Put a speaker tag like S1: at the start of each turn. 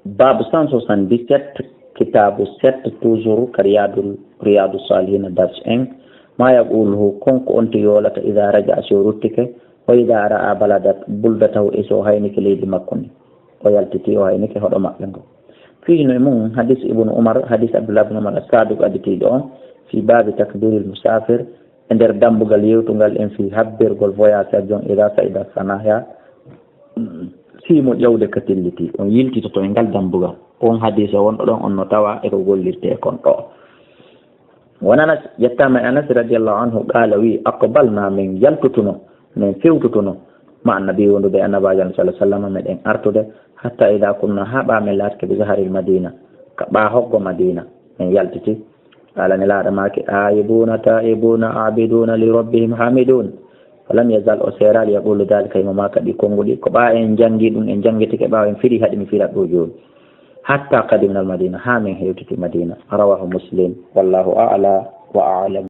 S1: باب 177 كتاب 7 toujours رياض الصالحين درس ان ما يقوله كونك أنت يولك إذا رجع سورتك وإذا رأى بلدته إسو هينك ليد مكوني ويلتتي وهينك هذا مكلنك فيه نمون حديث ابن عمر حديث عبد الله بن عمر الصادق أدتي في باب تكبير المسافر ender dambugal yewtugal en fi habbirgol voyageur jon ida saida sanaya simo ƴewde ka telliti on yiltitoto e ngal dambugal on hadise wonɗo ɗon on no tawa eko gollirte e kon ɗo won anas yettama e anas radiallahu anhu qala wi aqbalna min yaltutuno min fewtutuno ma annabi wondude annabajo sa sallam meɗen artude hatta ida kunna haɓamen latke bi zaharil madina ka ɓa hoggo madina min yaltiti قال نلا ماك آيبون تائبون عابدون لربهم حامدون فلم يزال أسيرال يقول ذلك يوم ما كدي كونغولي كبا إن جنجي إن جنجي تكبا إن فري هذه في الوجود حتى قدمنا المدينة هامين هيوتي المدينة رواه مسلم والله أعلى وأعلم.